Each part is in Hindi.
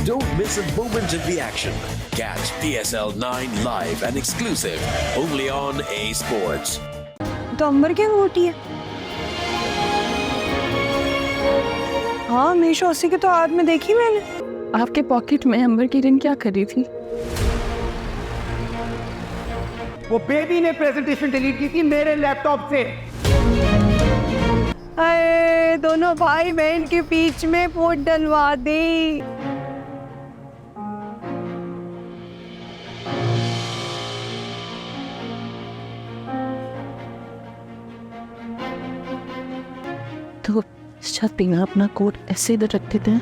Don't miss a moment of the action. Catch PSL 9 live and exclusive only on A Sports. तो अंबर की अंगूठी है। हाँ, हमेशा उसी के तो हाथ में देखी मैंने। आपके पॉकेट में अंबर की रिंग क्या कर रही थी? वो बेबी ने प्रेजेंटेशन डिलीट की थी मेरे लैपटॉप से। अरे दोनों भाई बहन के बीच में वोट डलवा दी। तो छत पे ना अपना कोट ऐसे इधर रख देते हैं।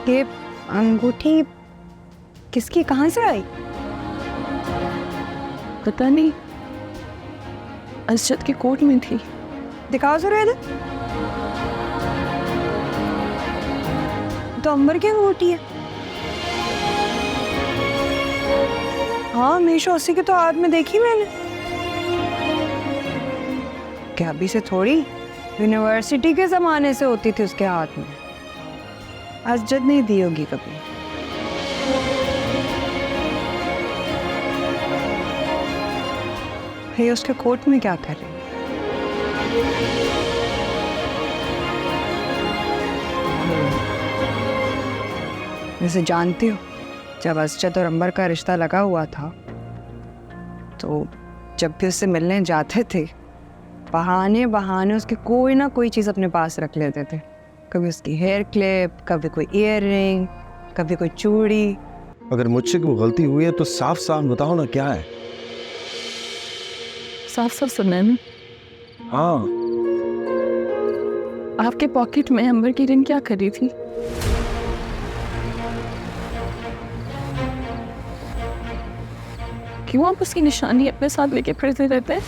ये अंगूठी किसकी, कहाँ से आई? पता नहीं, अर्शद के कोट में थी। दिखाओ जरा इधर। तो अंबर की अंगूठी है। हाँ, हमेशा उसी के तो हाथ में देखी मैंने। क्या अभी से थोड़ी, यूनिवर्सिटी के जमाने से होती थी उसके हाथ में। अजद नहीं दी होगी कभी। ये उसके कोट में क्या कर रही है? वैसे जानती हो, जब अजद और अंबर का रिश्ता लगा हुआ था तो जब भी उससे मिलने जाते थे बहाने बहाने उसके कोई ना कोई चीज़ अपने पास रख लेते थे। कभी उसकी हेयर क्लिप, कभी कोई ईयर रिंग, कभी कोई चूड़ी। अगर मुझसे कोई गलती हुई है तो साफ साफ बताओ ना, क्या है? साफ साफ सुनना है ना। हाँ, आपके पॉकेट में अंबर की रिंग क्या कर रही थी? क्यों आप उसकी निशानी अपने साथ लेके फिरते रहते हैं?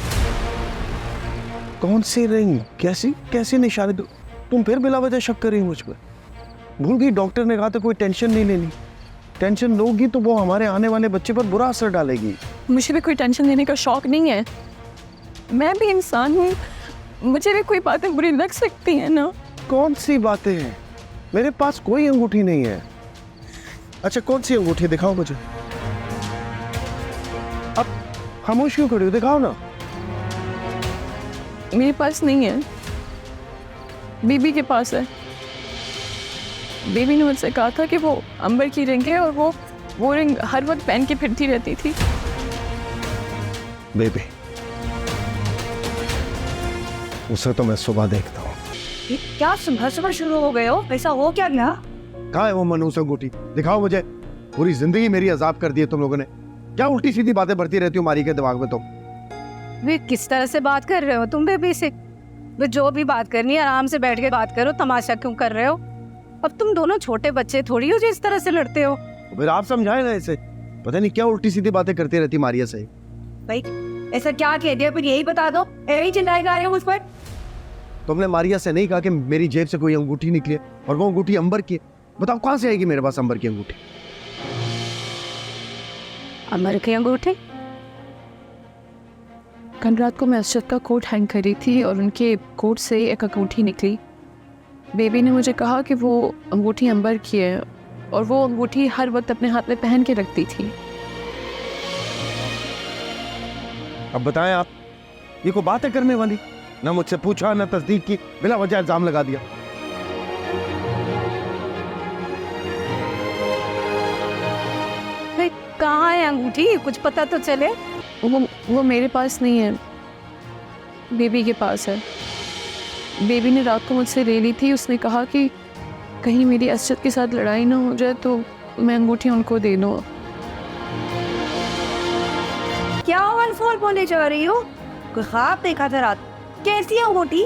कौन सी रिंग, कैसी कैसी निशानी? तुम फिर बिला वजह शक कर रही हो मुझ पर। भूल गई डॉक्टर ने कहा था कोई टेंशन नहीं लेनी। टेंशन लोगी तो वो हमारे आने वाले बच्चे पर बुरा असर डालेगी। मुझे भी कोई टेंशन लेने का शौक नहीं है। मैं भी इंसान हूँ, मुझे भी कोई बातें बुरी लग सकती हैं ना। कौन सी बातें हैं? मेरे पास कोई अंगूठी नहीं है। अच्छा, कौन सी अंगूठी दिखाओ मुझे। अब खामोश क्यों खड़ी हो, दिखाओ ना। मेरे पास नहीं है, बीबी के पास है। बीबी ने मुझसे कहा था कि वो अंबर की रिंग है और वो रिंग हर वक्त पहन के फिरती रहती थी। बेबी, उसे तो मैं सुबह देखता हूँ। ये क्या सुबह सुबह शुरू हो गए हो? ऐसा हो क्या गया? कहाँ है वो मनहूस अंगूठी? दिखाओ मुझे। पूरी जिंदगी मेरी अजाब कर दी है तुम लोगों ने। क्या उल्टी सीधी बातें बढ़ती रहती हो मारी के दिमाग में तुम? वे किस तरह से बात कर रहे हो तुम बेबी से? वे जो भी बात करनी है आराम से बैठ के बात करो, तमाशा क्यों कर रहे हो? अब तुम दोनों छोटे बच्चे थोड़ी हो जो इस तरह से लड़ते हो। फिर आप समझाए ना इसे। पता नहीं क्या उल्टी सीधी बातें करती रहती मारिया से। भाई ऐसा क्या कह दिया, फिर यही बता दो। यही चिल्लाए जा रहे हो मुझ पर। तुमने मारिया से नहीं कहा कि मेरी जेब से कोई अंगूठी निकली और वो अंगूठी अंबर की? बताओ कहां से आएगी मेरे पास अंबर की अंगूठी? अंबर की अंगूठी? कल रात को मैं अर्शद का कोट हैंग करी थी और उनके कोट से एक अंगूठी निकली। बेबी ने मुझे कहा कि वो अंगूठी अंबर की है और वो अंगूठी हर वक्त अपने हाथ में पहन के रखती थी। अब बताएं आप, ये कोई बात है करने वाली? ना मुझसे पूछा ना तस्दीक की, बिला वजह इल्जाम लगा दिया। कहाँ है अंगूठी? कुछ पता तो चले। वो मेरे पास नहीं है, बेबी के पास है। बेबी ने रात को मुझसे ले ली थी। उसने कहा कि कहीं मेरी अर्शद के साथ लड़ाई ना हो जाए तो मैं अंगूठी उनको दे दूँ। क्या अनफॉल बोले जा रही हो? कोई ख्वाब देखा था रात? कैसी अंगूठी?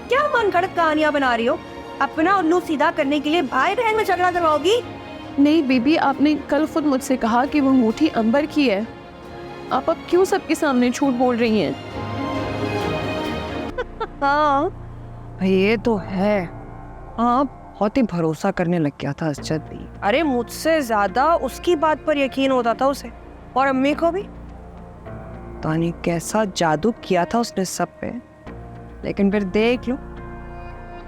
क्या मन गढ़ंत कहानियां बना रही हो? अपना उल्लू सीधा करने के लिए भाई बहन में झगड़ा करवाओगी? नहीं बेबी, आपने कल खुद मुझसे कहा कि वो अंगूठी अंबर की है। आप अब क्यों सबके सामने झूठ बोल रही हैं? हाँ ये तो है, आप बहुत ही भरोसा करने लग गया था असजद भी। अरे मुझसे ज्यादा उसकी बात पर यकीन होता था उसे, और अम्मी को भी। पता नहीं कैसा जादू किया था उसने सब पे, लेकिन फिर देख लो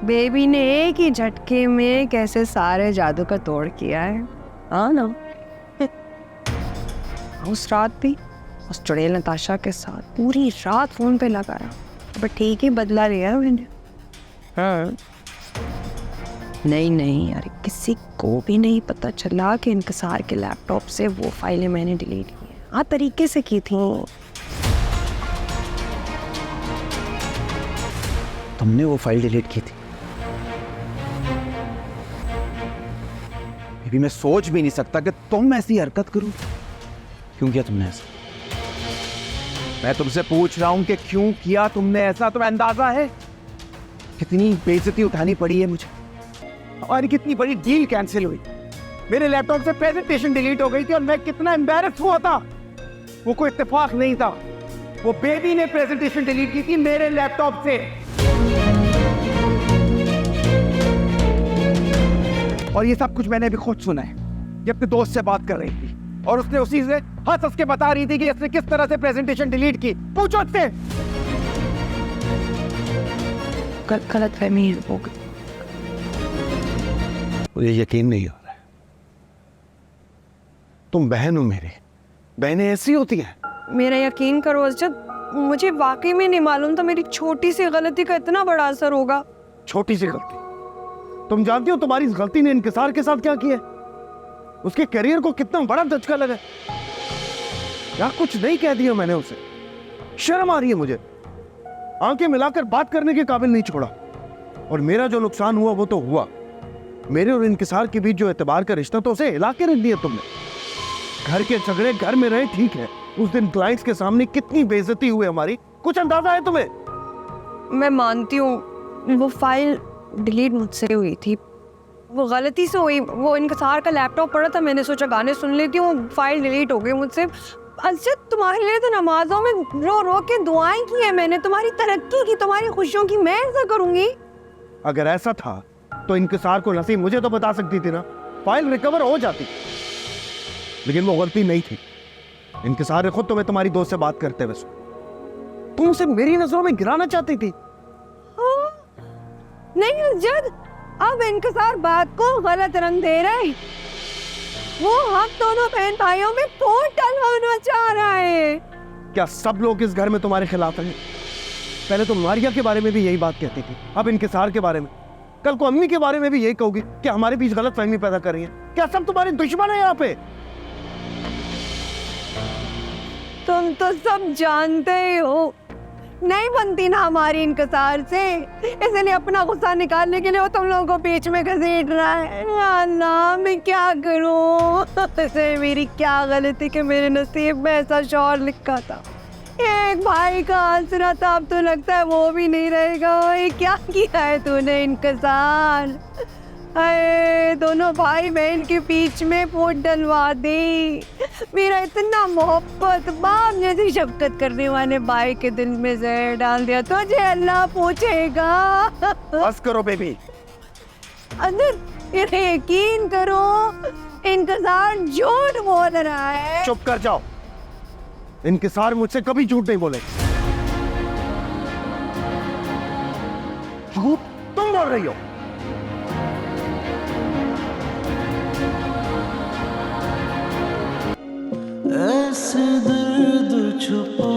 बेबी ने एक ही झटके में कैसे सारे जादू का तोड़ किया है। हाँ ना। उस रात भी उस चुड़ैल नताशा के साथ पूरी रात फोन पे लगा रहा, बट ठीक ही बदला लिया मैंने। हाँ नहीं यार, किसी को भी नहीं पता चला कि इंकसार के लैपटॉप से वो फाइलें मैंने डिलीट की हैं। हाँ तरीके से की थी। तुमने वो फाइल डिलीट की थी? बेबी मैं सोच भी नहीं सकता कि तुम ऐसी हरकत करो। क्यों किया तुमने ऐसा? मैं तुमसे पूछ रहा हूं कि क्यों किया तुमने ऐसा? तुम्हें अंदाजा है कितनी बेइज्जती उठानी पड़ी है मुझे, और कितनी बड़ी डील कैंसिल हुई। मेरे लैपटॉप से प्रेजेंटेशन डिलीट हो गई थी और मैं कितना एम्बैरस हुआ था। वो कोई इत्तेफाक नहीं था, वो बेबी ने प्रेजेंटेशन डिलीट की थी मेरे लैपटॉप से। और ये सब कुछ मैंने भी खुद सुना है। ये अपने दोस्त से बात कर रही थी और उसने उसी से हंस के बता रही थी कि इसने किस तरह से प्रेजेंटेशन डिलीट की। पूछो उससे। गलत फहमी हो गई। मुझे यकीन नहीं हो रहा है। तुम बहन हो मेरी, बहनें ऐसी होती हैं। मेरा यकीन करो असजद, मुझे वाकई में नहीं मालूम था मेरी छोटी सी गलती का इतना बड़ा असर होगा। छोटी सी गलती? तुम जानती हो तुम्हारी इस गलती ने इंकिसार के साथ क्या किया? उसके करियर को कितना बड़ा धक्का लगा। क्या कुछ नहीं कह दिया मैंने उसे। शर्म आ रही है मुझे। आंखें मिलाकर बात करने के काबिल नहीं छोड़ा। और मेरा जो नुकसान हुआ वो तो हुआ। मेरे और इंकिसार के बीच जो एतबार का रिश्ता, तो उसे हिला के रख दिया तुमने। घर के झगड़े घर में रहे, ठीक है। उस दिन क्लाइंट्स के सामने कितनी बेइज्जती हुई हमारी, कुछ अंदाजा है तुम्हें? मैं मानती हूँ वो फाइल डिलीट मुझसे हुई थी, वो गलती से हुई। वो इंकिसार का लैपटॉप पड़ा था, मैंने सोचा गाने सुन लेती हूँ, फाइल डिलीट हो गई मुझसे। असजद तुम्हारे लिए तो नमाजों में रो रो के दुआएं की है मैंने, तुम्हारी तरक्की की, तुम्हारी खुशियों की। मैं ऐसा करूंगी? अगर ऐसा था तो इंकिसार को नसीब मुझे तो बता सकती थी ना, फाइल रिकवर हो जाती। लेकिन वो गलती नहीं थी। इंकिसार ने खुद तुम्हें तुम्हारी दोस्त से बात करते हुए सुना। तुम उसे मेरी नजरों में गिराना चाहती थी। नहीं असजद, अब इंकिसार बात को गलत रंग दे रहे। वो हम दोनों बहन भाइयों में फूट डलवाना चाह रहा है। क्या सब लोग इस घर में तुम्हारे खिलाफ हैं? पहले तो मारिया के बारे में भी यही बात कहती थी, अब इंकिसार के बारे में। कल को अम्मी के बारे में भी यही कहोगी कि हमारे बीच गलत फहमी पैदा कर रही है। क्या सब तुम्हारे दुश्मन है यहाँ पे? तुम तो सब जानते ही हो नहीं बनती ना हमारी इंकिसार से, इसलिए अपना गुस्सा निकालने के लिए वो तुम लोगों को बीच में घसीट रहा है। अल्लाह मैं क्या करूं? इसे मेरी क्या गलती कि मेरे नसीब में ऐसा शौहर लिखा था। एक भाई का आसरा था, अब तो लगता है वो भी नहीं रहेगा। ये क्या किया है तूने इंकिसार? अरे दोनों भाई बहन के बीच में फूट डलवा दी। मेरा इतना मोहब्बत, बाप जैसी शफकत करने वाले भाई के दिल में जहर डाल दिया। तुझे अल्लाह पूछेगा। बस करो बेबी। अरे यकीन करो, इंकिसार झूठ बोल रहा है। चुप कर जाओ। इंकिसार मुझसे कभी झूठ नहीं बोले। झूठ तुम बोल रही हो। ऐसे दर्द छुपा